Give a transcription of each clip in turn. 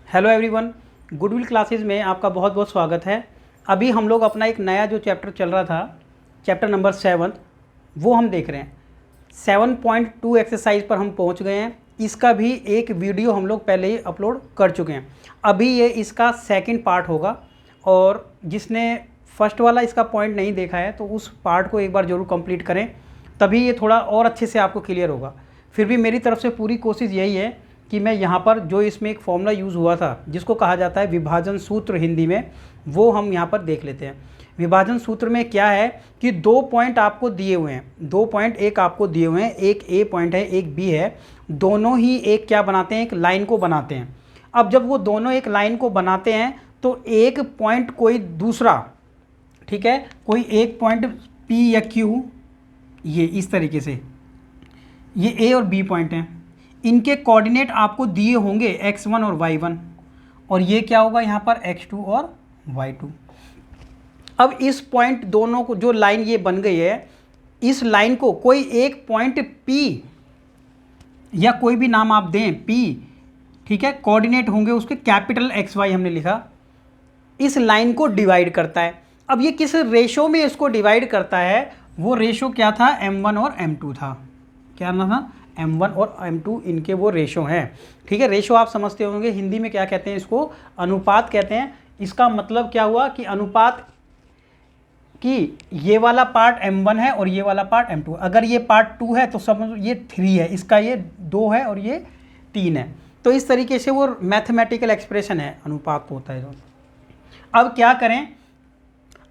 Hello everyone, goodwill classes में आपका बहुत बहुत स्वागत है। अभी हम लोग अपना एक नया जो चैप्टर चल रहा था, चैप्टर नंबर 7, वो हम देख रहे हैं। 7.2 एक्सरसाइज पर हम पहुंच गए हैं। इसका भी एक वीडियो हम लोग पहले ही अपलोड कर चुके हैं। अभी ये इसका सेकंड पार्ट होगा और जिसने फर्स्ट वाला इसका पॉइंट नहीं देखा है तो उस पार्ट को एक बार ज़रूर कंप्लीट करें, तभी ये थोड़ा और अच्छे से आपको क्लियर होगा। फिर भी मेरी तरफ से पूरी कोशिश यही है कि मैं यहाँ पर जो इसमें एक फॉर्मूला यूज़ हुआ था जिसको कहा जाता है विभाजन सूत्र हिंदी में, वो हम यहाँ पर देख लेते हैं। विभाजन सूत्र में क्या है कि 2 पॉइंट आपको दिए हुए हैं, 2 पॉइंट एक आपको दिए हुए हैं, एक ए पॉइंट है एक बी है। दोनों ही एक क्या बनाते हैं, एक लाइन को बनाते हैं। अब जब वो दोनों एक लाइन को बनाते हैं तो एक पॉइंट कोई दूसरा, ठीक है, कोई एक पॉइंट पी या क्यू, ये इस तरीके से ये ए और बी पॉइंट हैं, इनके कोऑर्डिनेट आपको दिए होंगे x1 और y1, और ये क्या होगा यहाँ पर x2 और y2। अब इस पॉइंट दोनों को जो लाइन ये बन गई है, इस लाइन को कोई एक पॉइंट P या कोई भी नाम आप दें P, ठीक है, कोऑर्डिनेट होंगे उसके कैपिटल XY हमने लिखा, इस लाइन को डिवाइड करता है। अब ये किस रेशो में इसको डिवाइड करता है, वो रेशो क्या था, m1 और m2 था। क्या ना था, m1 और m2 इनके वो रेशो हैं। ठीक है, रेशो आप समझते होंगे, हिंदी में क्या कहते हैं इसको, अनुपात कहते हैं। इसका मतलब क्या हुआ कि अनुपात कि ये वाला पार्ट m1 है और ये वाला पार्ट m2। अगर ये पार्ट 2 है तो समझो ये 3 है, इसका ये 2 है और ये 3 है। तो इस तरीके से वो मैथमेटिकल एक्सप्रेशन है, अनुपात होता है जो। अब क्या करें,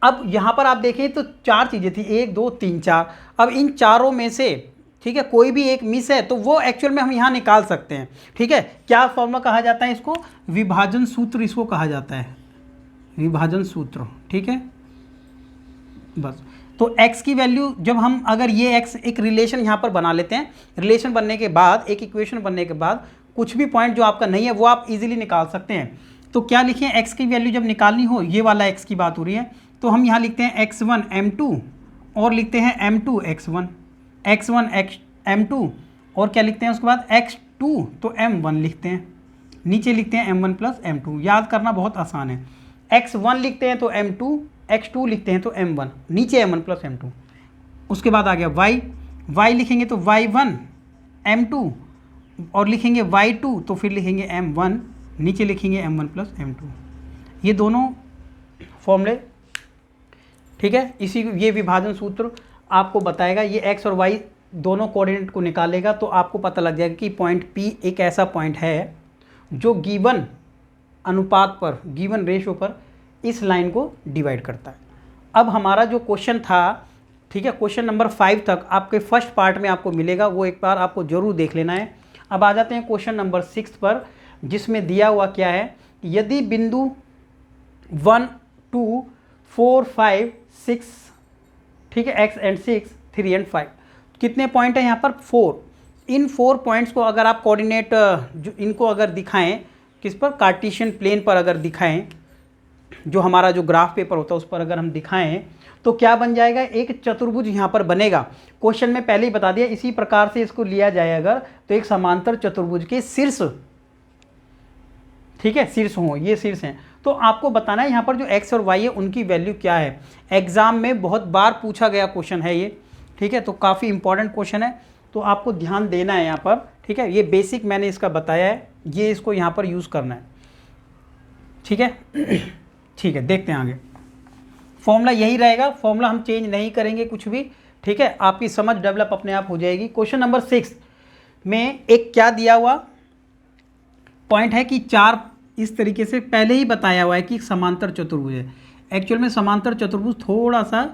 अब यहाँ पर आप देखें तो 4 चीज़ें थी, 1 2 3 4। अब इन चारों में से, ठीक है, कोई भी एक मिस है तो वो एक्चुअल में हम यहाँ निकाल सकते हैं। ठीक है, क्या फॉर्मूला कहा जाता है इसको, विभाजन सूत्र इसको कहा जाता है, विभाजन सूत्र। ठीक है, बस। तो x की वैल्यू जब हम, अगर ये x एक रिलेशन यहाँ पर बना लेते हैं, रिलेशन बनने के बाद, एक इक्वेशन बनने के बाद कुछ भी पॉइंट जो आपका नहीं है वो आप इजीली निकाल सकते हैं। तो क्या लिखें, x की वैल्यू जब निकालनी हो, ये वाला x की बात हो रही है, तो हम यहाँ लिखते हैं x1 m2 और लिखते हैं m2 x1, x1 m2 और क्या लिखते हैं उसके बाद x2 तो m1 लिखते हैं, नीचे लिखते हैं m1 प्लस m2। याद करना बहुत आसान है, x1 लिखते हैं तो m2, x2 लिखते हैं तो m1, नीचे m1 प्लस m2। उसके बाद आ गया y लिखेंगे तो y1 m2 और लिखेंगे y2 तो फिर लिखेंगे m1, नीचे लिखेंगे m1 प्लस m2। ये दोनों फॉर्मूले, ठीक है, इसी ये विभाजन सूत्र आपको बताएगा। ये x और y दोनों कोऑर्डिनेट को निकालेगा तो आपको पता लग जाएगा कि पॉइंट P एक ऐसा पॉइंट है जो गिवन अनुपात पर, गिवन रेशो पर इस लाइन को डिवाइड करता है। अब हमारा जो क्वेश्चन था, ठीक है, क्वेश्चन नंबर 5 तक आपके फर्स्ट पार्ट में आपको मिलेगा, वो एक बार आपको ज़रूर देख लेना है। अब आ जाते हैं क्वेश्चन नंबर 6 पर, जिसमें दिया हुआ क्या है, यदि बिंदु 1 2 4 5 6, ठीक है, x एंड 6 3 एंड 5, कितने पॉइंट हैं यहाँ पर, 4। इन 4 पॉइंट्स को अगर आप कोऑर्डिनेट जो इनको अगर दिखाएं, किस पर, कार्टेशियन प्लेन पर अगर दिखाएं, जो हमारा जो ग्राफ पेपर होता है उस पर अगर हम दिखाएं तो क्या बन जाएगा, एक चतुर्भुज यहाँ पर बनेगा। क्वेश्चन में पहले ही बता दिया, इसी प्रकार से इसको लिया जाए अगर तो एक समांतर चतुर्भुज के शीर्ष, ठीक है, शीर्ष हो, ये शीर्ष हैं। तो आपको बताना है यहाँ पर जो x और y है उनकी वैल्यू क्या है। एग्जाम में बहुत बार पूछा गया क्वेश्चन है ये, ठीक है, तो काफ़ी इंपॉर्टेंट क्वेश्चन है, तो आपको ध्यान देना है यहाँ पर। ठीक है, ये बेसिक मैंने इसका बताया है, ये इसको यहाँ पर यूज़ करना है। ठीक है, ठीक है, देखते हैं आगे। फॉर्मूला यही रहेगा, फॉर्मूला हम चेंज नहीं करेंगे कुछ भी। ठीक है, आपकी समझ डेवलप अपने आप हो जाएगी। क्वेश्चन नंबर 6 में एक क्या दिया हुआ पॉइंट है कि 4 इस तरीके से पहले ही बताया हुआ है कि समांतर चतुर्भुज है। एक्चुअल में समांतर चतुर्भुज थोड़ा सा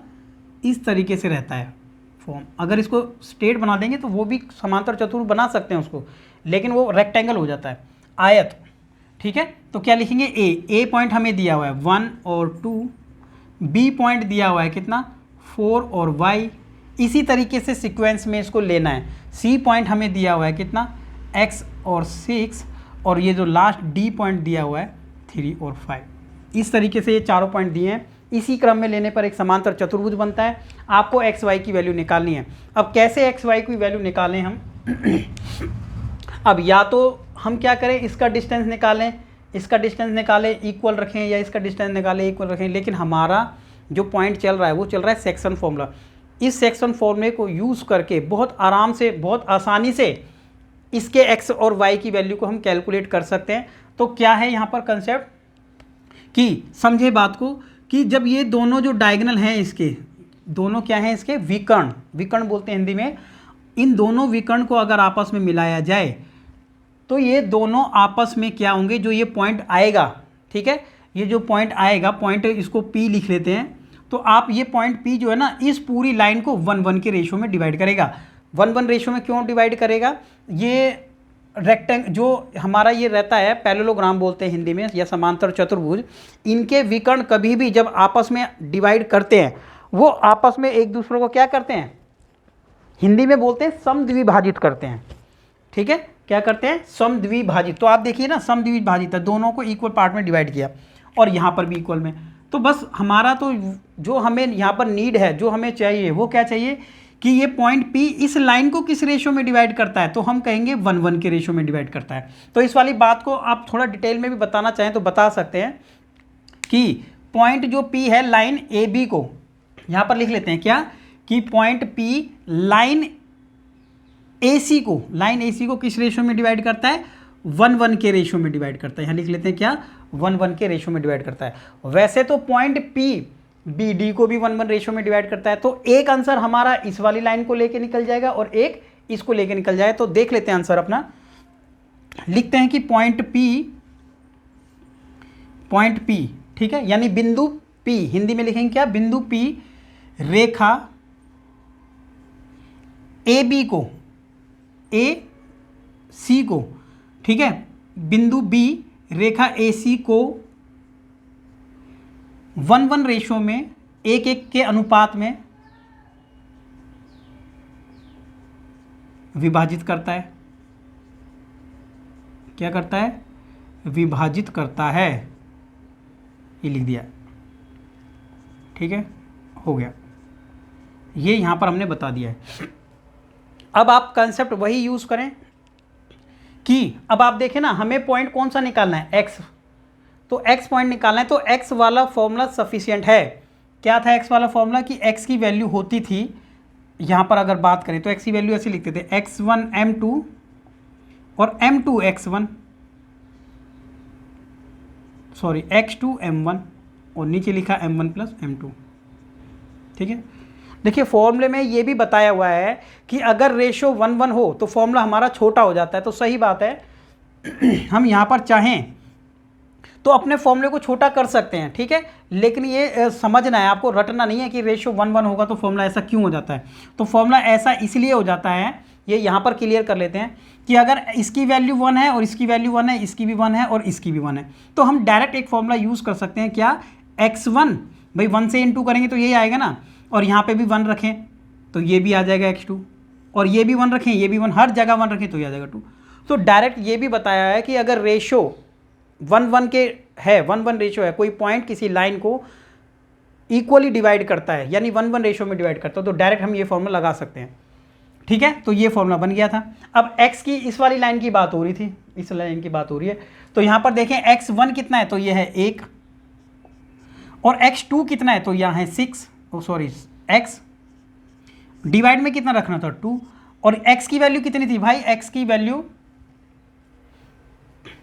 इस तरीके से रहता है फॉर्म, अगर इसको स्ट्रेट बना देंगे तो वो भी समांतर चतुर्भुज बना सकते हैं उसको, लेकिन वो रेक्टेंगल हो जाता है, आयत। ठीक है, तो क्या लिखेंगे, ए पॉइंट हमें दिया हुआ है 1 और 2, बी पॉइंट दिया हुआ है कितना, 4 और y, इसी तरीके से सीक्वेंस में इसको लेना है। सी पॉइंट हमें दिया हुआ है कितना, x और 6, और ये जो लास्ट डी पॉइंट दिया हुआ है 3 और 5। इस तरीके से ये चारों पॉइंट दिए हैं, इसी क्रम में लेने पर एक समांतर चतुर्भुज बनता है। आपको एक्स वाई की वैल्यू निकालनी है। अब कैसे एक्स वाई की वैल्यू निकालें हम अब या तो हम क्या करें, इसका डिस्टेंस निकालें, इसका डिस्टेंस निकालें इक्वल रखें या इसका डिस्टेंस निकालें इक्वल रखें, लेकिन हमारा जो पॉइंट चल रहा है वो चल रहा है सेक्शन फॉर्मूला। इस सेक्शन फॉर्मूले को यूज़ करके बहुत आराम से, बहुत आसानी से इसके एक्स और वाई की वैल्यू को हम कैलकुलेट कर सकते हैं। तो क्या है यहाँ पर कंसेप्ट कि समझे बात को, कि जब ये दोनों जो डायगोनल हैं इसके दोनों क्या हैं, इसके विकर्ण, विकर्ण बोलते हैं हिंदी में, इन दोनों विकर्ण को अगर आपस में मिलाया जाए तो ये दोनों आपस में क्या होंगे, जो ये पॉइंट आएगा, ठीक है, ये जो पॉइंट आएगा, पॉइंट इसको P लिख लेते हैं, तो आप ये पॉइंट P जो है ना, इस पूरी लाइन को 1:1 के रेशो में डिवाइड करेगा। 1:1 रेशो में क्यों डिवाइड करेगा, ये रेक्टेंग जो हमारा ये रहता है, पैरेललोग्राम बोलते हैं हिंदी में, या समांतर चतुर्भुज, इनके विकर्ण कभी भी जब आपस में डिवाइड करते हैं, वो आपस में एक दूसरे को क्या करते हैं, हिंदी में बोलते हैं समद्विभाजित करते हैं, ठीक है, क्या करते हैं, समद्विभाजित। तो आप देखिए ना, समद्विभाजित है, दोनों को इक्वल पार्ट में डिवाइड किया और यहाँ पर भी इक्वल में। तो बस हमारा तो जो हमें यहाँ पर नीड है, जो हमें चाहिए वो क्या चाहिए कि ये पॉइंट P इस लाइन को किस रेशो में डिवाइड करता है, तो हम कहेंगे 1:1 के रेशो में डिवाइड करता है। तो इस वाली बात को आप थोड़ा डिटेल में भी बताना चाहें तो बता सकते हैं कि पॉइंट जो P है लाइन AB को, यहाँ पर लिख लेते हैं क्या, कि पॉइंट P लाइन AC को, लाइन AC को किस रेशो में डिवाइड करता है, 1:1 के रेशो में डिवाइड करता है। यहाँ लिख लेते हैं क्या, 1:1 के रेशो में डिवाइड करता है। वैसे तो पॉइंट P BD को भी 1:1 रेशो में डिवाइड करता है। तो एक आंसर हमारा इस वाली लाइन को लेके निकल जाएगा और एक इसको लेके निकल जाए। तो देख लेते हैं आंसर अपना, लिखते हैं कि पॉइंट P, ठीक है, यानी बिंदु P, हिंदी में लिखेंगे क्या, बिंदु P रेखा AB को, AC को, ठीक है, बिंदु B रेखा AC को 1:1 रेशो में 1:1 के अनुपात में विभाजित करता है। क्या करता है, विभाजित करता है, ये लिख दिया, ठीक है, हो गया, ये यहां पर हमने बता दिया है। अब आप कंसेप्ट वही यूज करें कि अब आप देखें ना, हमें पॉइंट कौन सा निकालना है, x, तो x पॉइंट निकालना है। तो x वाला फॉर्मूला सफिशिएंट है। क्या था x वाला फॉर्मूला, कि x की वैल्यू होती थी, यहाँ पर अगर बात करें तो x की वैल्यू ऐसे लिखते थे, x1 m2 और m2 x1, sorry x2 m1 और नीचे लिखा m1 प्लस m2, ठीक है। देखिए फॉर्मूले में ये भी बताया हुआ है कि अगर रेशो 1:1 हो तो फॉर्मूला हमारा छोटा हो जाता है, तो सही बात है हम यहाँ पर चाहें तो अपने फॉर्मूले को छोटा कर सकते हैं, ठीक है, लेकिन ये समझना है आपको, रटना नहीं है कि रेशो 1:1 होगा तो फॉर्मूला ऐसा क्यों हो जाता है। तो फॉर्मूला ऐसा इसलिए हो जाता है, ये यहाँ पर क्लियर कर लेते हैं, कि अगर इसकी वैल्यू 1 है और इसकी वैल्यू 1 है, इसकी भी 1 है और इसकी भी 1 है, तो हम डायरेक्ट एक फॉर्मूला यूज़ कर सकते हैं, क्या, x1, भाई 1 से इंटू करेंगे तो यही आएगा ना, और यहाँ पे भी 1 रखें तो ये भी आ जाएगा x2, और ये भी 1 रखें, ये भी 1, हर जगह 1 रखें तो ये आ जाएगा 2। तो डायरेक्ट ये भी बताया है कि अगर रेशो 1:1 के है, 1:1 रेशो है, कोई पॉइंट किसी लाइन को इक्वली डिवाइड करता है, यानी 1:1 रेशो में डिवाइड करता है, तो डायरेक्ट हम ये फॉर्मूला लगा सकते हैं, ठीक है। तो ये फॉर्मूला बन गया था। अब x की इस वाली लाइन की बात हो रही थी, इस लाइन की बात हो रही है, तो यहाँ पर देखें x1 कितना है, तो ये है 1, और x2 कितना है, तो यहाँ है 6, सॉरी x डिवाइड में कितना रखना था 2, और x की वैल्यू कितनी थी भाई, x की वैल्यू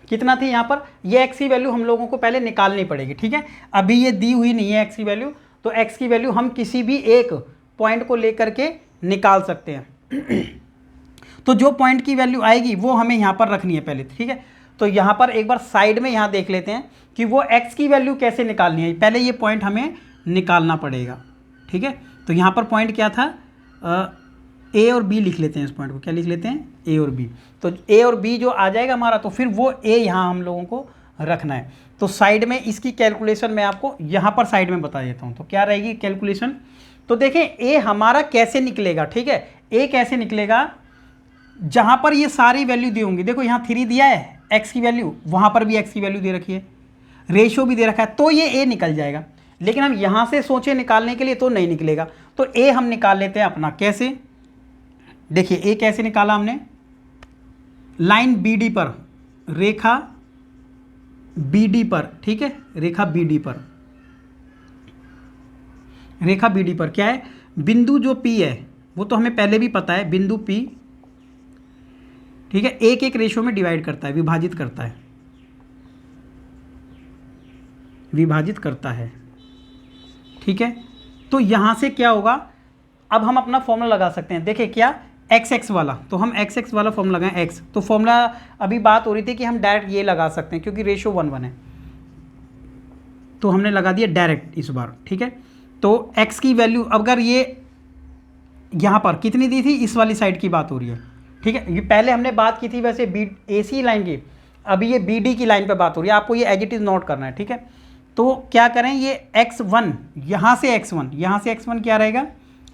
कितना थी यहाँ पर, ये x की वैल्यू हम लोगों को पहले निकालनी पड़ेगी, ठीक है, अभी ये दी हुई नहीं है x की वैल्यू, तो x की वैल्यू हम किसी भी एक पॉइंट को लेकर के निकाल सकते हैं। तो जो पॉइंट की वैल्यू आएगी वो हमें यहाँ पर रखनी है पहले, ठीक है। तो यहाँ पर एक बार साइड में यहाँ देख लेते हैं कि वो x की वैल्यू कैसे निकालनी है, पहले ये पॉइंट हमें निकालना पड़ेगा, ठीक है। तो यहाँ पर पॉइंट क्या था, a और b लिख लेते हैं, इस पॉइंट को क्या लिख लेते हैं, a और b। तो a और b जो आ जाएगा हमारा, तो फिर वो a यहाँ हम लोगों को रखना है। तो साइड में इसकी कैलकुलेशन मैं आपको यहाँ पर साइड में बता देता हूँ। तो क्या रहेगी कैलकुलेशन, तो देखें a हमारा कैसे निकलेगा, ठीक है, a कैसे निकलेगा, जहाँ पर ये सारी वैल्यू दी होंगी, देखो यहाँ 3 दिया है x की वैल्यू, वहाँ पर भी x की वैल्यू दे रखी है, रेशो भी दे रखा है, तो ये a निकल जाएगा। लेकिन हम यहाँ से सोचे निकालने के लिए तो नहीं निकलेगा, तो a हम निकाल लेते हैं अपना, कैसे, देखिए a कैसे निकाला हमने, लाइन BD पर रेखा बी डी पर, ठीक है, रेखा बी डी पर, रेखा बी डी पर क्या है, बिंदु जो P है वो तो हमें पहले भी पता है, बिंदु P, ठीक है, एक एक रेशो में डिवाइड करता है, विभाजित करता है, विभाजित करता है, ठीक है। तो यहां से क्या होगा, अब हम अपना फॉर्मूला लगा सकते हैं। देखिए क्या, एक्स एक्स वाला, तो हम एक्स एक्स वाला फॉर्मूला लगाएं, एक्स, तो फॉर्मूला अभी बात हो रही थी कि हम डायरेक्ट ये लगा सकते हैं क्योंकि रेशो 1:1 है, तो हमने लगा दिया डायरेक्ट इस बार, ठीक है। तो एक्स की वैल्यू अगर ये यहाँ पर कितनी दी थी, इस वाली साइड की बात हो रही है, ठीक है। ये पहले हमने बात की थी वैसे बी ए सी लाइन की, अभी ये बी डी की लाइन पे बात हो रही है, आपको ये एज इट इज़ नोट करना है, ठीक है। तो क्या करें, ये x1 यहाँ से x1, यहाँ से x1 क्या रहेगा,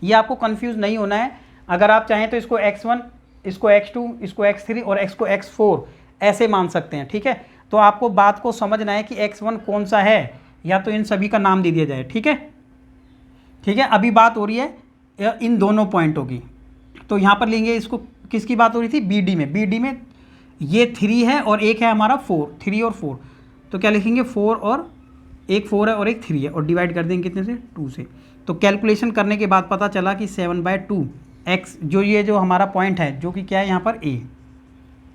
ये आपको कंफ्यूज नहीं होना है। अगर आप चाहें तो इसको x1, इसको x2, इसको x3 और x को x4 ऐसे मान सकते हैं, ठीक है। तो आपको बात को समझना है कि x1 कौन सा है, या तो इन सभी का नाम दे दिया जाए, ठीक है, ठीक है। अभी बात हो रही है इन दोनों पॉइंटों की, तो यहाँ पर लेंगे इसको, किसकी बात हो रही थी, बी डी में, बी डी में ये 3 है और एक है हमारा 4, 3 और 4, तो क्या लिखेंगे 4 और एक 4 है और एक 3 है, और डिवाइड कर देंगे कितने से, 2 से। तो कैलकुलेशन करने के बाद पता चला कि 7/2 एक्स, जो ये जो हमारा पॉइंट है जो कि क्या है यहाँ पर ए,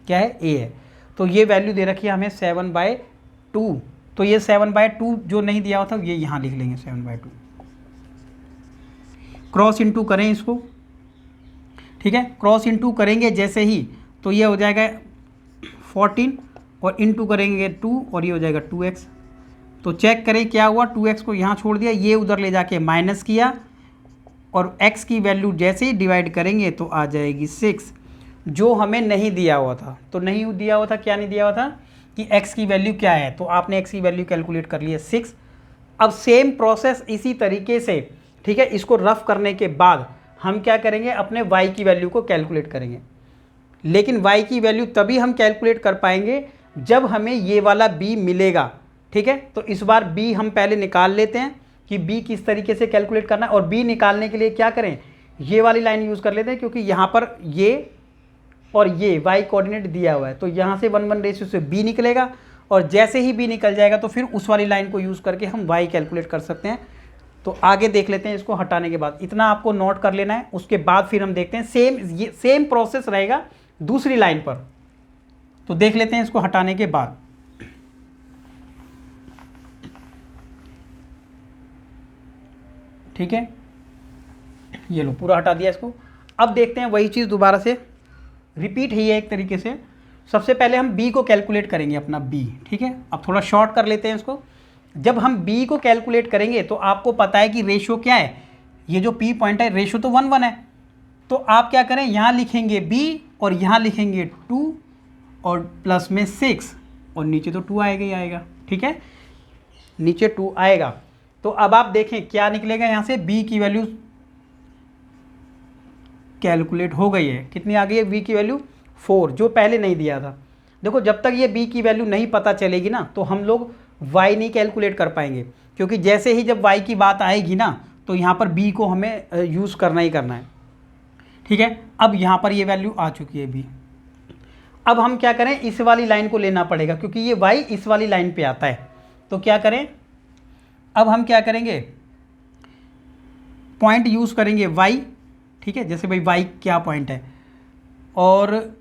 क्या है, ए है, तो ये वैल्यू दे रखी है हमें 7/2। तो ये 7/2 जो नहीं दिया हुआ था ये यहाँ लिख लेंगे 7/2, क्रॉस इंटू करें इसको, ठीक है, क्रॉस इंटू करेंगे जैसे ही तो ये हो जाएगा 14 और इंटू करेंगे 2 और ये हो जाएगा 2x। तो चेक करें क्या हुआ, 2x को यहाँ छोड़ दिया, ये उधर ले जाके माइनस किया, और x की वैल्यू जैसे ही डिवाइड करेंगे तो आ जाएगी 6, जो हमें नहीं दिया हुआ था। तो नहीं दिया हुआ था, क्या नहीं दिया हुआ था कि x की वैल्यू क्या है, तो आपने x की वैल्यू कैलकुलेट कर ली है 6। अब सेम प्रोसेस इसी तरीके से, ठीक है, इसको रफ करने के बाद हम क्या करेंगे, अपने y की वैल्यू को कैलकुलेट करेंगे। लेकिन y की वैल्यू तभी हम कैलकुलेट कर पाएंगे जब हमें ये वाला b मिलेगा, ठीक है। तो इस बार b हम पहले निकाल लेते हैं कि b किस तरीके से कैलकुलेट करना है, और b निकालने के लिए क्या करें, ये वाली लाइन यूज़ कर लेते हैं, क्योंकि यहाँ पर ये और ये y कोऑर्डिनेट दिया हुआ है, तो यहाँ से 1:1 रेशियो से b निकलेगा, और जैसे ही b निकल जाएगा तो फिर उस वाली लाइन को यूज़ करके हम y कैलकुलेट कर सकते हैं। तो आगे देख लेते हैं इसको हटाने के बाद, इतना आपको नोट कर लेना है, उसके बाद फिर हम देखते हैं सेम प्रोसेस रहेगा दूसरी लाइन पर। तो देख लेते हैं इसको हटाने के बाद, ठीक है, ये लो पूरा हटा दिया इसको। अब देखते हैं वही चीज़ दोबारा से रिपीट ही है एक तरीके से। सबसे पहले हम b को कैलकुलेट करेंगे, अपना b, ठीक है। अब थोड़ा शॉर्ट कर लेते हैं इसको। जब हम b को कैलकुलेट करेंगे तो आपको पता है कि रेशो क्या है, ये जो p पॉइंट है रेशो तो 1:1 है, तो आप क्या करें, यहाँ लिखेंगे b और यहाँ लिखेंगे 2 और प्लस में 6, और नीचे तो 2 आएगा ही आएगा, ठीक है, नीचे 2 आएगा। तो अब आप देखें क्या निकलेगा, यहाँ से b की वैल्यू कैलकुलेट हो गई है, कितनी आ गई है b की वैल्यू 4, जो पहले नहीं दिया था। देखो जब तक ये b की वैल्यू नहीं पता चलेगी ना तो हम लोग y नहीं कैलकुलेट कर पाएंगे, क्योंकि जैसे ही जब y की बात आएगी ना तो यहाँ पर b को हमें यूज़ करना ही करना है, ठीक है। अब यहाँ पर ये वैल्यू आ चुकी है b। अब हम क्या करें, इस वाली लाइन को लेना पड़ेगा क्योंकि ये y इस वाली लाइन पे आता है। तो क्या करें, अब हम क्या करेंगे, पॉइंट यूज़ करेंगे y, ठीक है, जैसे भाई y क्या पॉइंट है, और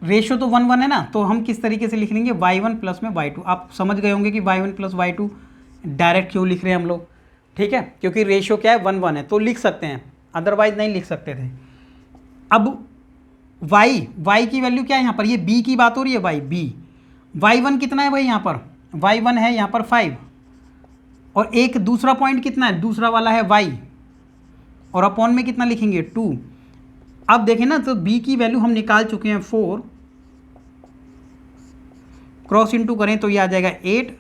रेशो तो 1:1 है ना, तो हम किस तरीके से लिख लेंगे, y1 प्लस में y2। आप समझ गए होंगे कि y1 प्लस y2 डायरेक्ट क्यों लिख रहे हैं हम लोग, ठीक है, क्योंकि रेशो क्या है 1:1 है, तो लिख सकते हैं, अदरवाइज नहीं लिख सकते थे। अब y की वैल्यू क्या है, यहाँ पर ये b की बात हो रही है, y1 कितना है भाई, यहाँ पर y1 है यहाँ पर 5, और एक दूसरा पॉइंट कितना है, दूसरा वाला है y, और अपॉन में कितना लिखेंगे 2। अब देखें ना, तो b की वैल्यू हम निकाल चुके हैं 4, क्रॉस इंटू करें तो ये आ जाएगा 8,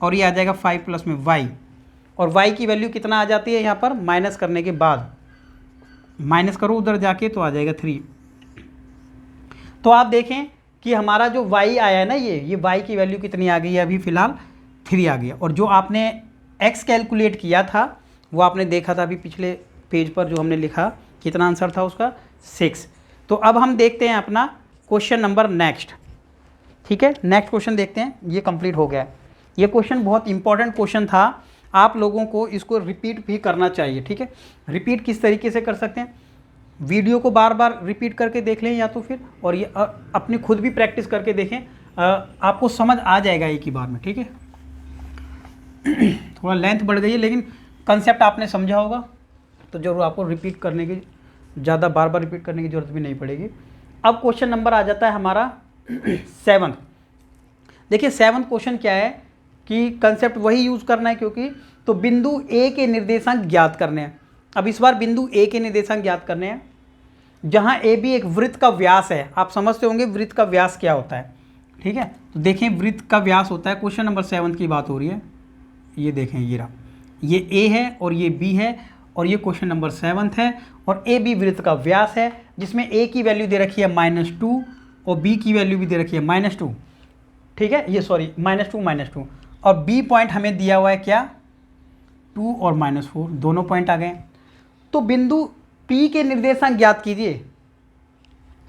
और ये आ जाएगा 5 प्लस में y, और y की वैल्यू कितना आ जाती है यहाँ पर, माइनस करने के बाद, माइनस करो उधर जाके तो आ जाएगा 3। तो आप देखें कि हमारा जो y आया है ना, ये y की वैल्यू कितनी आ गई है, अभी फ़िलहाल 3 आ गया, और जो आपने x कैलकुलेट किया था वो आपने देखा था अभी पिछले पेज पर, जो हमने लिखा कितना आंसर था उसका 6। तो अब हम देखते हैं अपना क्वेश्चन नंबर नेक्स्ट। ठीक है, नेक्स्ट क्वेश्चन देखते हैं। ये कंप्लीट हो गया है। ये क्वेश्चन बहुत इंपॉर्टेंट क्वेश्चन था, आप लोगों को इसको रिपीट भी करना चाहिए। ठीक है, रिपीट किस तरीके से कर सकते हैं, वीडियो को बार बार रिपीट करके देख लें या तो फिर, और ये अपनी खुद भी प्रैक्टिस करके देखें, आपको समझ आ जाएगा एक ही बार में। ठीक है, थोड़ा लेंथ बढ़ गई है लेकिन कंसेप्ट आपने समझा होगा, तो जरूर आपको रिपीट करने की, ज़्यादा बार बार रिपीट करने की ज़रूरत भी नहीं पड़ेगी। अब क्वेश्चन नंबर आ जाता है हमारा 7th। देखिए 7th क्वेश्चन क्या है कि कंसेप्ट वही यूज़ करना है, क्योंकि तो बिंदु ए के निर्देशांक ज्ञात करने हैं। अब इस बार बिंदु ए के निर्देशांक ज्ञात करने हैं, जहाँ ए बी एक वृत्त का व्यास है। आप समझते होंगे वृत्त का व्यास क्या होता है। ठीक है, तो देखें वृत्त का व्यास होता है, क्वेश्चन नंबर 7 की बात हो रही है। ये देखें, ये रहा, ये ए है और ये बी है, और ये क्वेश्चन नंबर 7 है, और ए बी वृत्त का व्यास है, जिसमें ए की वैल्यू दे रखी है -2 और बी की वैल्यू भी दे रखी है -2। ठीक है, ये सॉरी -2 और बी पॉइंट हमें दिया हुआ है क्या, 2 और -4, दोनों पॉइंट आ गए। तो बिंदु पी के निर्देशांक ज्ञात कीजिए।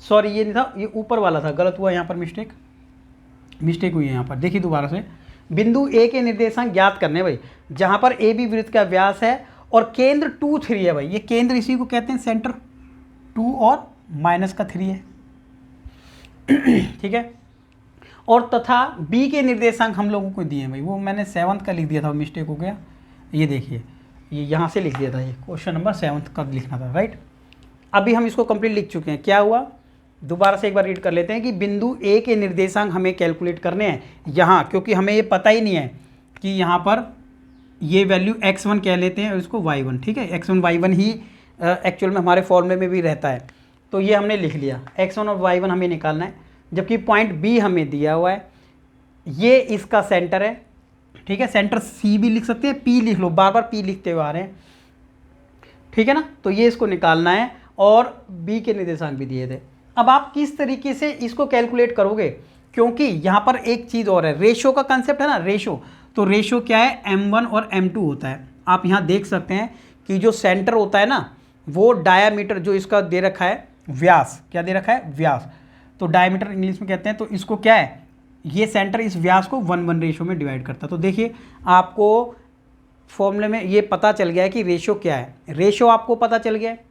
सॉरी ये नहीं था, ये ऊपर वाला था, गलत हुआ यहाँ पर, मिस्टेक हुई है यहाँ पर। देखिए दोबारा से, बिंदु ए के निर्देशांक ज्ञात करने भाई, जहाँ पर ए बी वृत्त का व्यास है और केंद्र 2 3 है भाई। ये केंद्र इसी को कहते हैं सेंटर, 2 और -3 है। ठीक है, और तथा बी के निर्देशांक हम लोगों को दिए हैं भाई, वो मैंने 7th का लिख दिया था, मिस्टेक हो गया। ये देखिए, ये यहाँ से लिख दिया था, ये क्वेश्चन नंबर 7 का लिखना था, राइट। अभी हम इसको कंप्लीट लिख चुके हैं। क्या हुआ, दोबारा से एक बार रीड कर लेते हैं कि बिंदु ए के निर्देशांक हमें कैलकुलेट करने हैं यहाँ, क्योंकि हमें ये पता ही नहीं है कि यहाँ पर ये वैल्यू x1 कह लेते हैं और इसको y1। ठीक है, x1 y1 ही एक्चुअल में हमारे फॉर्मूले में भी रहता है। तो ये हमने लिख लिया, x1 और y1 हमें निकालना है, जबकि पॉइंट B हमें दिया हुआ है, ये इसका सेंटर है। ठीक है, सेंटर C भी लिख सकते हैं, P लिख लो, बार बार P लिखते हुए आ रहे हैं। ठीक है ना, तो ये इसको निकालना है, और B के निर्देशांक भी दिए थे। अब आप किस तरीके से इसको कैलकुलेट करोगे, क्योंकि यहाँ पर एक चीज़ और है, रेशो का कंसेप्ट है ना, रेशो। तो रेशो क्या है, m1 और m2 होता है। आप यहाँ देख सकते हैं कि जो सेंटर होता है ना, वो डायामीटर जो इसका दे रखा है, व्यास, क्या दे रखा है, व्यास। तो डायामीटर इंग्लिश में कहते हैं, तो इसको क्या है, ये सेंटर इस व्यास को 1:1 रेशो में डिवाइड करता है। तो देखिए आपको फॉर्मूले में ये पता चल गया है कि रेशो क्या है। रेशो आपको पता चल गया है,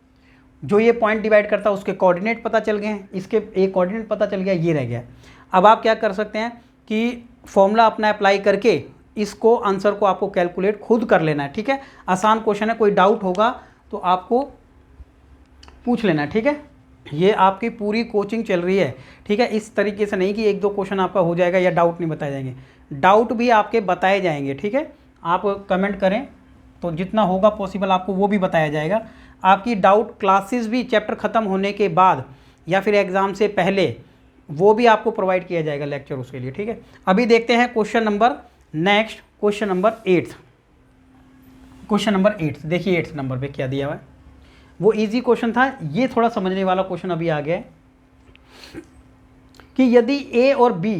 जो ये पॉइंट डिवाइड करता है उसके कोऑर्डिनेट पता चल गए हैं, इसके एक कोऑर्डिनेट पता चल गया, ये रह गया। अब आप क्या कर सकते हैं कि फॉर्मूला अपना अप्लाई करके इसको आंसर को आपको कैलकुलेट खुद कर लेना है। ठीक है, आसान क्वेश्चन है, कोई डाउट होगा तो आपको पूछ लेना है। ठीक है, ये आपकी पूरी कोचिंग चल रही है। ठीक है, इस तरीके से नहीं कि 1-2 क्वेश्चन आपका हो जाएगा या डाउट नहीं बताए जाएंगे, डाउट भी आपके बताए जाएंगे। ठीक है, आप कमेंट करें तो जितना होगा पॉसिबल आपको वो भी बताया जाएगा। आपकी डाउट क्लासेस भी चैप्टर ख़त्म होने के बाद या फिर एग्ज़ाम से पहले वो भी आपको प्रोवाइड किया जाएगा लेक्चर उसके लिए। ठीक है, अभी देखते हैं question number next, question number 8। Question number 8 देखिए, 8 नंबर पे क्या दिया हुआ है, वो इजी क्वेश्चन था। ये थोड़ा समझने वाला क्वेश्चन अभी आ गया है कि यदि ए और बी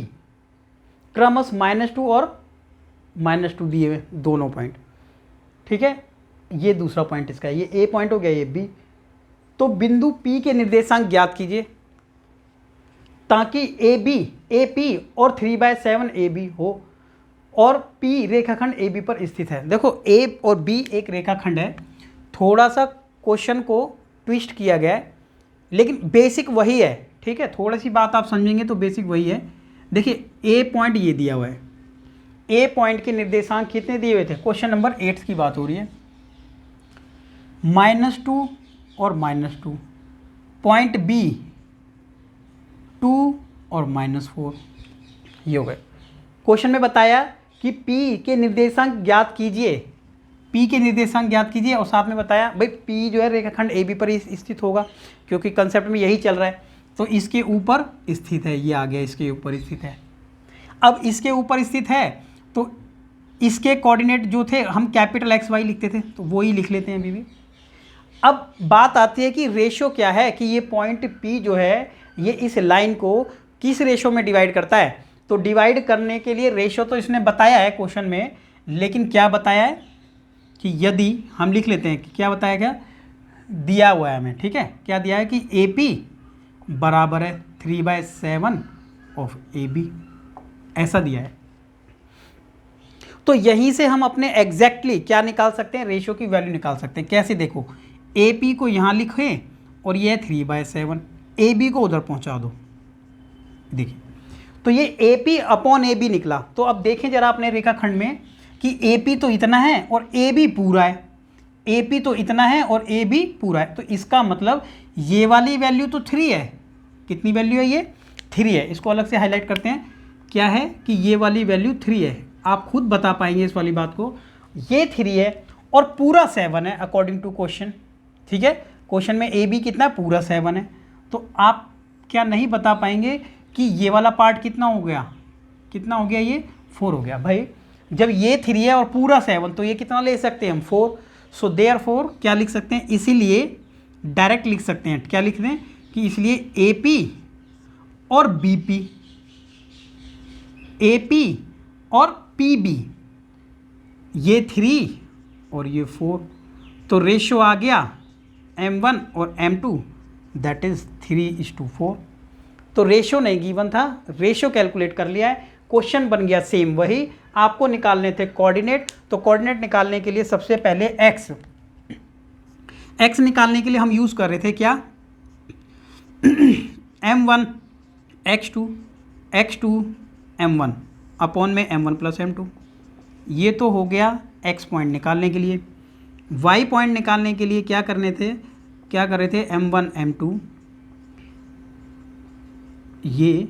क्रमश -2 और -2 दिए हुए दोनों पॉइंट। ठीक है, ये दूसरा पॉइंट इसका है, ये ए पॉइंट हो गया, ये बी। तो बिंदु पी के निर्देशांक ज्ञात कीजिए ताकि ए पी और 3/7 ए बी हो और पी रेखाखंड ए बी पर स्थित है। देखो ए और बी एक रेखाखंड है, थोड़ा सा क्वेश्चन को ट्विस्ट किया गया है, लेकिन बेसिक वही है। ठीक है, थोड़ी सी बात आप समझेंगे तो बेसिक वही है। देखिए ए पॉइंट ये दिया हुआ है, ए पॉइंट के निर्देशांक कितने दिए हुए थे, क्वेश्चन नंबर 8 की बात हो रही है, -2 और -2। पॉइंट बी 2 और -4, ये हो गए। क्वेश्चन में बताया कि P के निर्देशांक ज्ञात कीजिए, P के निर्देशांक ज्ञात कीजिए, और साथ में बताया भाई P जो है रेखाखंड AB पर ही स्थित होगा, क्योंकि कंसेप्ट में यही चल रहा है। तो इसके ऊपर स्थित है, ये आ गया, इसके ऊपर स्थित है। अब इसके ऊपर स्थित है तो इसके कोऑर्डिनेट जो थे हम कैपिटल XY लिखते थे, तो वो ही लिख लेते हैं अभी भी। अब बात आती है कि रेशो क्या है, कि ये पॉइंट P जो है ये इस लाइन को किस रेशो में डिवाइड करता है। तो डिवाइड करने के लिए रेशो तो इसने बताया है क्वेश्चन में, लेकिन क्या बताया है कि यदि हम लिख लेते हैं कि क्या बताया, क्या दिया हुआ है हमें। ठीक है, क्या दिया है कि AP बराबर है 3/7 ऑफ AB। ऐसा दिया है। तो यहीं से हम अपने एग्जैक्टली क्या निकाल सकते हैं, रेशियो की वैल्यू निकाल सकते हैं। कैसे, देखो ए पी को यहाँ लिखें और ये 3/7, ए बी को उधर पहुँचा दो। देखिए तो ये A P upon A B निकला। तो अब देखें जरा अपने रेखाखंड में कि ए पी तो इतना है और ए बी पूरा है, ए पी तो इतना है और ए बी पूरा है। तो इसका मतलब ये वाली वैल्यू तो 3 है। कितनी वैल्यू है, ये 3 है। इसको अलग से हाईलाइट करते हैं, क्या है कि ये वाली वैल्यू 3 है। आप खुद बता पाएंगे इस वाली बात को। ये 3 है और पूरा 7 है अकॉर्डिंग टू क्वेश्चन। ठीक है, क्वेश्चन में ए बी कितना, पूरा 7 है। तो आप क्या नहीं बता पाएंगे कि ये वाला पार्ट कितना हो गया, कितना हो गया, ये 4 हो गया। भाई जब ये 3 है और पूरा 7 तो ये कितना ले सकते हैं हम, 4। सो देयरफॉर क्या लिख सकते हैं, इसीलिए डायरेक्ट लिख सकते हैं, क्या लिख दें कि इसलिए ए पी और बी पी, ए पी और पी बी, ये 3 और ये 4, तो रेशियो आ गया m1 और m2 दैट इज़ 3:4। तो रेशियो नहीं गिवन था, रेशियो कैलकुलेट कर लिया है। क्वेश्चन बन गया सेम वही। आपको निकालने थे कोऑर्डिनेट। तो कोऑर्डिनेट निकालने के लिए सबसे पहले एक्स निकालने के लिए हम यूज़ कर रहे थे क्या, m1 x2 m1 अपॉन में m1 प्लस m2। ये तो हो गया x पॉइंट निकालने के लिए। y पॉइंट निकालने के लिए क्या कर रहे थे, m1 m2, ये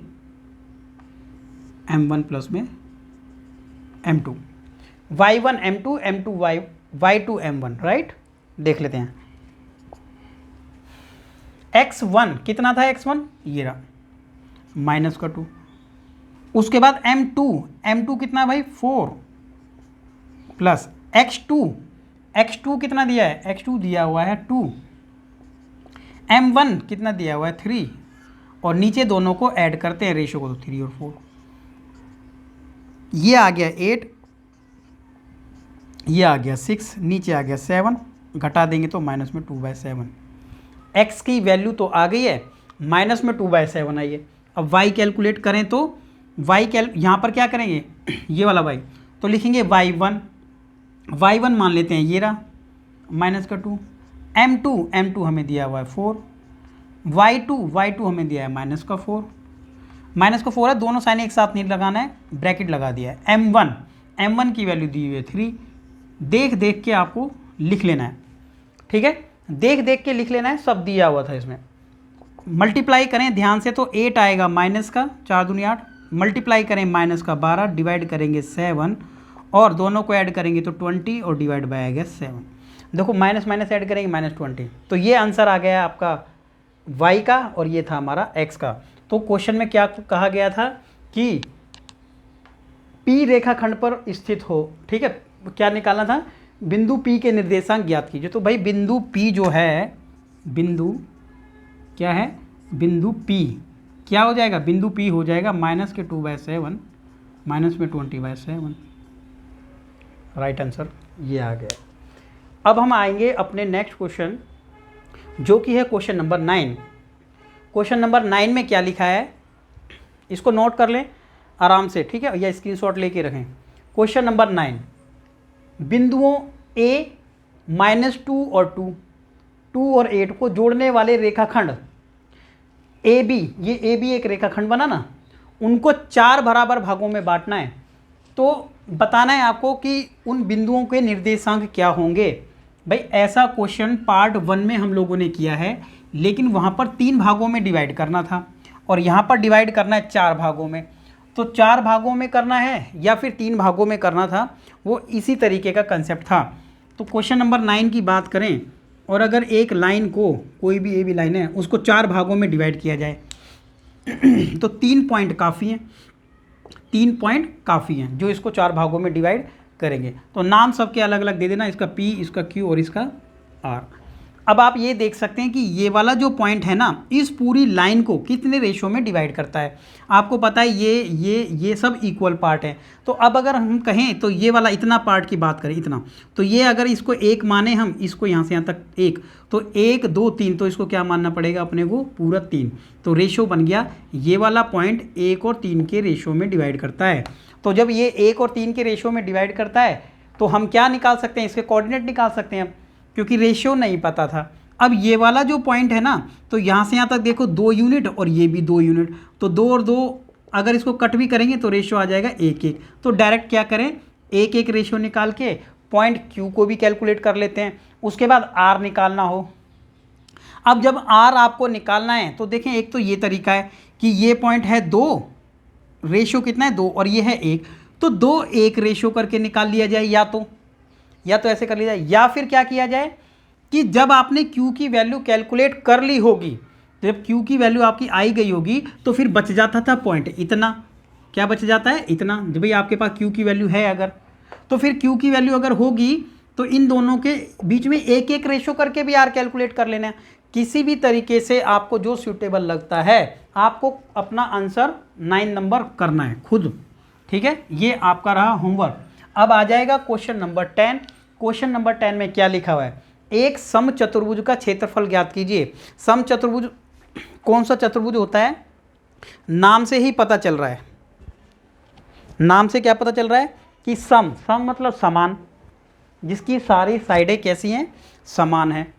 m1 प्लस में m2, y1 m2 m2 y2 m1, right. देख लेते हैं x1 कितना था, x1 ये रहा माइनस का 2। उसके बाद m2 कितना भाई, 4 प्लस x2 कितना दिया है, x2 दिया हुआ है 2, m1 कितना दिया हुआ है 3, और नीचे दोनों को ऐड करते हैं रेशियो को, तो 3 और 4, ये आ गया 8, ये आ गया 6, नीचे आ गया 7, घटा देंगे तो माइनस में 2/7। x की वैल्यू तो आ गई है, माइनस में 2/7 आई है। अब y कैलकुलेट करें तो यहाँ पर क्या करेंगे, ये वाला y तो लिखेंगे y1 मान लेते हैं, ये रहा माइनस का 2, m2 हमें दिया हुआ है 4, y2 हमें दिया है माइनस का 4 है, दोनों साइन एक साथ नहीं लगाना है, ब्रैकेट लगा दिया है। m1 की वैल्यू दी हुई है 3। देख के आपको लिख लेना है, ठीक है, देख के लिख लेना है, सब दिया हुआ था इसमें। मल्टीप्लाई करें ध्यान से तो 8 आएगा, माइनस का 4 दूनी 8, मल्टीप्लाई करें माइनस का 12, डिवाइड करेंगे 7 और दोनों को ऐड करेंगे तो 20 और डिवाइड बाय आएगा 7। देखो माइनस ऐड करेंगे -20, तो ये आंसर आ गया आपका y का और ये था हमारा x का। तो क्वेश्चन में क्या कहा गया था कि P रेखाखंड पर स्थित हो, ठीक है, क्या निकालना था, बिंदु P के निर्देशांक ज्ञात कीजिए। तो भाई बिंदु P जो है, बिंदु क्या है, बिंदु P क्या हो जाएगा, बिंदु P हो जाएगा माइनस के 2/7 माइनस में 20/7, राइट आंसर ये आ गया। अब हम आएंगे अपने नेक्स्ट क्वेश्चन जो कि है क्वेश्चन नंबर 9। क्वेश्चन नंबर 9 में क्या लिखा है, इसको नोट कर लें आराम से, ठीक है, या स्क्रीनशॉट लेके रखें। क्वेश्चन नंबर 9, बिंदुओं A -2 और 2 और 8 को जोड़ने वाले रेखाखंड AB, ये AB एक रेखाखंड बना ना, उनको 4 बराबर भागों में बांटना है। तो बताना है आपको कि उन बिंदुओं के निर्देशांक क्या होंगे। भाई ऐसा क्वेश्चन पार्ट 1 में हम लोगों ने किया है, लेकिन वहाँ पर 3 भागों में डिवाइड करना था और यहाँ पर डिवाइड करना है 4 भागों में। तो 4 भागों में करना है या फिर 3 भागों में करना था, वो इसी तरीके का कंसेप्ट था। तो क्वेश्चन नंबर 9 की बात करें, और अगर एक लाइन को, कोई भी ए बी लाइन है, उसको 4 भागों में डिवाइड किया जाए तो 3 पॉइंट काफ़ी हैं, 3 पॉइंट काफ़ी हैं जो इसको 4 भागों में डिवाइड करेंगे। तो नाम सबके अलग अलग दे देना, इसका P, इसका Q और इसका R। अब आप ये देख सकते हैं कि ये वाला जो पॉइंट है ना, इस पूरी लाइन को कितने रेशो में डिवाइड करता है। आपको पता है ये सब इक्वल पार्ट है। तो अब अगर हम कहें तो ये वाला इतना पार्ट की बात करें, इतना, तो ये अगर इसको 1 माने हम, इसको यहाँ से यहाँ तक 1, तो 1 2 3, तो इसको क्या मानना पड़ेगा अपने को, पूरा 3। तो रेशो बन गया, ये वाला पॉइंट 1 और 3 के रेशो में डिवाइड करता है। तो जब ये 1 और 3 के रेशो में डिवाइड करता है तो हम क्या निकाल सकते हैं, इसके कोऑर्डिनेट निकाल सकते हैं, क्योंकि रेशियो नहीं पता था। अब ये वाला जो पॉइंट है ना, तो यहाँ से यहाँ तक देखो 2 यूनिट और ये भी 2 यूनिट, तो 2 और 2 अगर इसको कट भी करेंगे तो रेशियो आ जाएगा 1 1। तो डायरेक्ट क्या करें, 1 1 रेशियो निकाल के पॉइंट क्यू को भी कैलकुलेट कर लेते हैं। उसके बाद आर निकालना हो। अब जब आर आपको निकालना है तो देखें, एक तो ये तरीका है कि ये पॉइंट है 2, रेशियो कितना है 2 और ये है 1, तो 2 1 रेशियो करके निकाल लिया जाए, या तो ऐसे कर लिया जाए, या फिर क्या किया जाए कि जब आपने Q की वैल्यू कैलकुलेट कर ली होगी, तो जब Q की वैल्यू आपकी आई गई होगी तो फिर बच जाता था पॉइंट इतना। क्या बच जाता है, इतना। जब भाई आपके पास Q की वैल्यू है अगर, तो फिर Q की वैल्यू अगर होगी तो इन दोनों के बीच में 1 1 रेशो करके भी आर कैलकुलेट कर लेना है। किसी भी तरीके से आपको जो सूटेबल लगता है, आपको अपना आंसर 9 नंबर करना है खुद। ठीक है, ये आपका रहा होमवर्क। अब आ जाएगा क्वेश्चन नंबर 10। क्वेश्चन नंबर 10 में क्या लिखा हुआ है, एक समचतुर्भुज का क्षेत्रफल ज्ञात कीजिए। समचतुर्भुज कौन सा चतुर्भुज होता है, नाम से ही पता चल रहा है। नाम से क्या पता चल रहा है कि सम मतलब समान, जिसकी सारी साइडें कैसी हैं, समान हैं।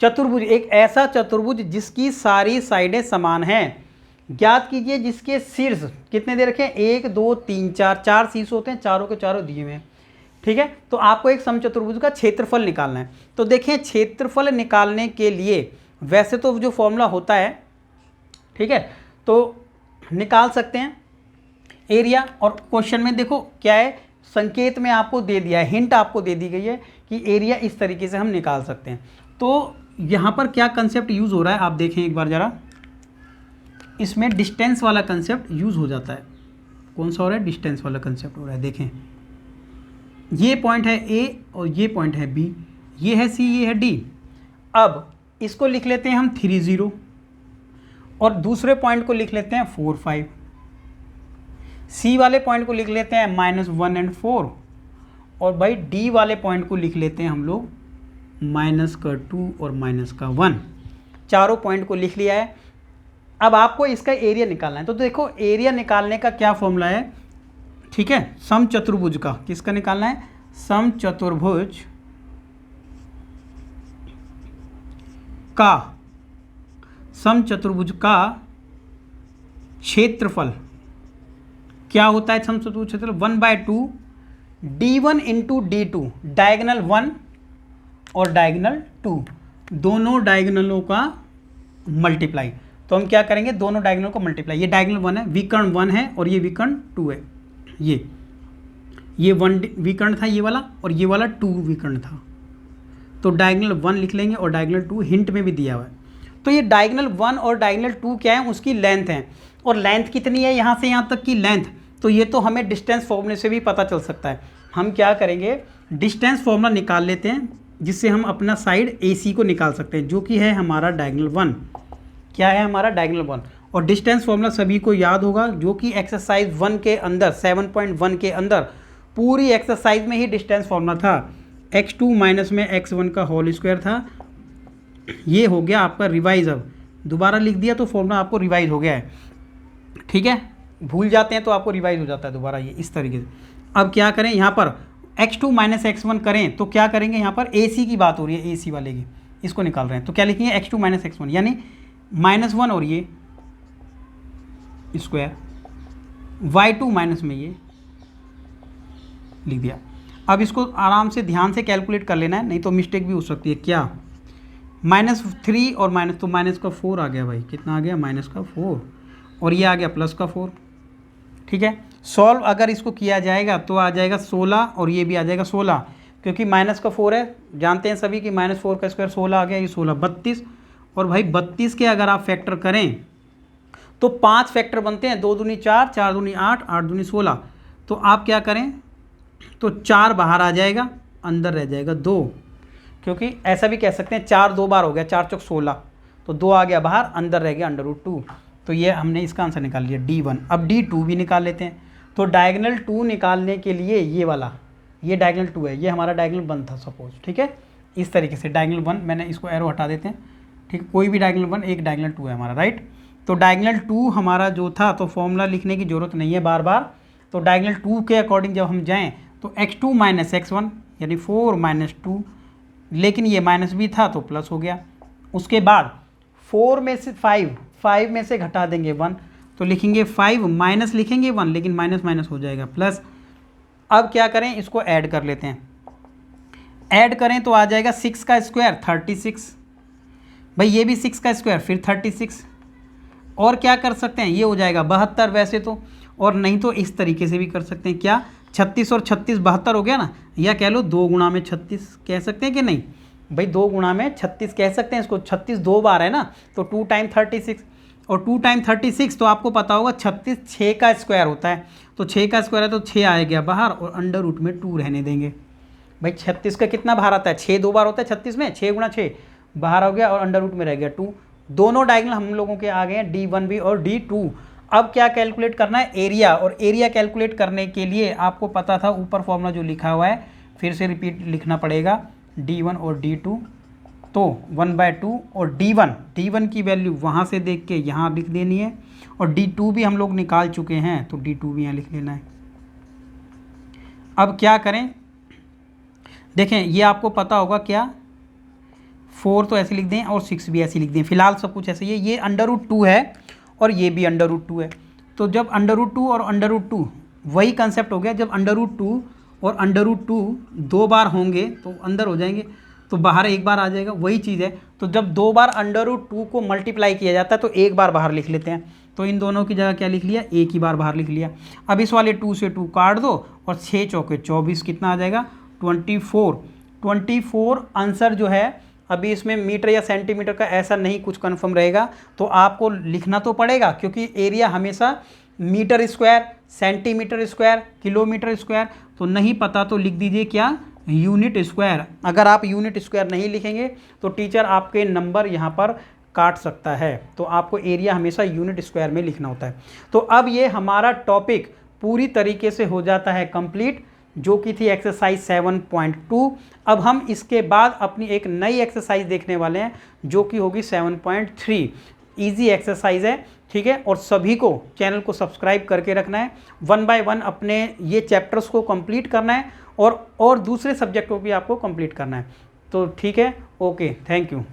चतुर्भुज एक ऐसा चतुर्भुज जिसकी सारी साइडें समान हैं। ज्ञात कीजिए जिसके शीर्ष कितने दे रखे हैं, 1 2 3 4, 4 शीर्ष होते हैं, चारों के चारों दिए हुए हैं। ठीक है, तो आपको एक समचतुर्भुज का क्षेत्रफल निकालना है। तो देखें, क्षेत्रफल निकालने के लिए वैसे तो जो फॉर्मूला होता है, ठीक है, तो निकाल सकते हैं एरिया। और क्वेश्चन में देखो क्या है, संकेत में आपको दे दिया है, हिंट आपको दे दी गई है कि एरिया इस तरीके से हम निकाल सकते हैं। तो यहाँ पर क्या कंसेप्ट यूज़ हो रहा है आप देखें एक बार ज़रा, इसमें डिस्टेंस वाला कंसेप्ट यूज़ हो जाता है। कौन सा हो रहा है, डिस्टेंस वाला कंसेप्ट हो रहा है। देखें, ये पॉइंट है A और ये पॉइंट है B, ये है C, ये है D। अब इसको लिख लेते हैं हम 3 0 और दूसरे पॉइंट को लिख लेते हैं 4 5। C वाले पॉइंट को लिख लेते हैं -1 और 4, और भाई D वाले पॉइंट को लिख लेते हैं हम लोग -2 और -1। चारों पॉइंट को लिख लिया है। अब आपको इसका एरिया निकालना है। तो देखो, एरिया निकालने का क्या फॉर्मूला है, ठीक है, समचतुर्भुज का। किसका निकालना है, समचतुर्भुज का, समचतुर्भुज का क्षेत्रफल क्या होता है, समचतुर्भुज क्षेत्रफल 1/2 D1 इंटू D2, डायगनल 1 और डायगनल 2, दोनों डायगनलों का मल्टीप्लाई। तो हम क्या करेंगे, दोनों डायगनल को मल्टीप्लाई। ये डायगनल 1 है, विकर्ण 1 है और ये विकर्ण 2 है। ये 1 विकर्ण था ये वाला, और ये वाला 2 विकर्ण था। तो डायगनल 1 लिख लेंगे और डायगनल 2 हिंट में भी दिया हुआ है। तो ये डायगनल 1 और डायगनल 2 क्या है, उसकी लेंथ है। और लेंथ कितनी है, यहाँ से यहाँ तक की लेंथ, तो ये तो हमें डिस्टेंस फॉर्मूले से भी पता चल सकता है। हम क्या करेंगे, डिस्टेंस फॉर्मूला निकाल लेते हैं, जिससे हम अपना साइड AC को निकाल सकते हैं, जो कि है हमारा डायगनल 1। क्या है हमारा, डायगनल 1। और डिस्टेंस फॉर्मूला सभी को याद होगा, जो कि एक्सरसाइज 1 के अंदर 7.1 के अंदर पूरी एक्सरसाइज में ही डिस्टेंस फॉर्मूला था। x2 माइनस में x1 का होल स्क्वायर था। ये हो गया आपका रिवाइज। अब दोबारा लिख दिया तो फॉर्मूला आपको रिवाइज हो गया है। ठीक है, भूल जाते हैं तो आपको रिवाइज हो जाता है दोबारा, ये इस तरीके से। अब क्या करें, यहाँ पर x2 माइनस x1 करें तो क्या करेंगे, यहाँ पर AC की बात हो रही है, AC वाले की, इसको निकाल रहे हैं। तो क्या लिखेंगे, x2 माइनस x1 यानी -1 और ये स्क्वायर, y2 माइनस में ये लिख दिया। अब इसको आराम से ध्यान से कैलकुलेट कर लेना है, नहीं तो मिस्टेक भी हो सकती है। क्या, -3 और माइनस, तो माइनस का 4 आ गया भाई, कितना आ गया, -4, और ये आ गया +4। ठीक है, सॉल्व अगर इसको किया जाएगा तो आ जाएगा 16 और ये भी आ जाएगा 16, क्योंकि -4 है। जानते हैं सभी कि -4 का स्क्वायर 16 आ गया, ये 16 32। और भाई 32 के अगर आप फैक्टर करें तो 5 फैक्टर बनते हैं, 2 दूनी 4, 4 दूनी 8, 8 दूनी 16। तो आप क्या करें, तो 4 बाहर आ जाएगा, अंदर रह जाएगा 2, क्योंकि ऐसा भी कह सकते हैं 4 2 बार हो गया, 4 चौक 16, तो 2 आ गया बाहर, अंदर रह गया √2। तो ये हमने इसका आंसर निकाल लिया D1। अब D2 भी निकाल लेते हैं। तो डायगोनल 2 निकालने के लिए ये वाला, ये डायगोनल 2 है, ये हमारा डायगोनल 1 था सपोज, ठीक है। इस तरीके से डायगोनल 1, मैंने इसको एरो हटा देते हैं, ठीक, कोई भी डायगोनल 1, एक डायगोनल 2 है हमारा, राइट। तो डायगोनल 2 हमारा जो था, तो फॉर्मूला लिखने की ज़रूरत नहीं है बार बार। तो डायगोनल 2 के अकॉर्डिंग जब हम जाएँ तो x2 - x1 यानी 4 - 2, लेकिन ये माइनस भी था तो प्लस हो गया। उसके बाद 4 में से 5 में से घटा देंगे 1, तो लिखेंगे 5 माइनस लिखेंगे 1, लेकिन माइनस माइनस हो जाएगा प्लस। अब क्या करें, इसको ऐड कर लेते हैं। ऐड करें तो आ जाएगा 6 का स्क्वायर 36, भाई ये भी 6 का स्क्वायर फिर 36, और क्या कर सकते हैं, ये हो जाएगा 72 वैसे तो, और नहीं तो इस तरीके से भी कर सकते हैं, क्या 36 और 36 72 हो गया ना, या कह लो 2 गुणा में 36 कह सकते हैं कि नहीं, भाई 2 गुणा में 36 कह सकते हैं इसको, 36 2 बार है ना, तो 2 टाइम 36, और 2 टाइम 36 तो आपको पता होगा 36 6 का स्क्वायर होता है, तो 6 का स्क्वायर है तो 6 आ गया बाहर, और अंडर रूट में 2 रहने देंगे। भाई 36 का कितना बाहर आता है, 6 2 बार होता है 36 में, 6 गुणा 6 बाहर हो गया, और अंडर रूट में रह गया 2। दोनों डायगोनल हम लोगों के आ गए हैं D1 भी और D2। अब क्या कैलकुलेट करना है, एरिया, और एरिया कैलकुलेट करने के लिए आपको पता था ऊपर फॉर्मूला जो लिखा हुआ है, फिर से रिपीट लिखना पड़ेगा, D1 और D2, तो 1/2, और D1 की वैल्यू वहाँ से देख के यहाँ लिख देनी है, और D2 भी हम लोग निकाल चुके हैं, तो D2 भी यहाँ लिख लेना है। अब क्या करें, देखें ये आपको पता होगा क्या, 4 तो ऐसे लिख दें और 6 भी ऐसे लिख दें, फिलहाल सब कुछ ऐसे ही है। ये √2 है और ये भी √2 है, तो जब √2 और √2 वही कंसेप्ट हो गया, जब √2 और √2 2 बार होंगे तो अंदर हो जाएंगे, तो बाहर एक बार आ जाएगा, वही चीज़ है। तो जब 2 बार √2 को मल्टीप्लाई किया जाता है तो एक बार बाहर लिख लेते हैं, तो इन दोनों की जगह क्या लिख लिया, एक ही बार बाहर लिख लिया। अब इस वाले 2 से 2 काट दो, और 6 चौके 24, कितना आ जाएगा 24 आंसर जो है। अभी इसमें मीटर या सेंटीमीटर का ऐसा नहीं कुछ कंफर्म रहेगा, तो आपको लिखना तो पड़ेगा, क्योंकि एरिया हमेशा metre square, centimetre square, kilometre square, तो नहीं पता तो लिख दीजिए क्या, यूनिट स्क्वायर। अगर आप यूनिट स्क्वायर नहीं लिखेंगे तो टीचर आपके नंबर यहाँ पर काट सकता है, तो आपको एरिया हमेशा यूनिट स्क्वायर में लिखना होता है। तो अब ये हमारा टॉपिक पूरी तरीके से हो जाता है कंप्लीट, जो कि थी एक्सरसाइज 7.2। अब हम इसके बाद अपनी एक नई एक्सरसाइज देखने वाले हैं, जो कि होगी 7.3। इजी एक्सरसाइज है, ठीक है, और सभी को चैनल को सब्सक्राइब करके रखना है। 1 बाय 1 अपने ये चैप्टर्स को कंप्लीट करना है, और दूसरे सब्जेक्ट को भी आपको कंप्लीट करना है। तो ठीक है, ओके, थैंक यू।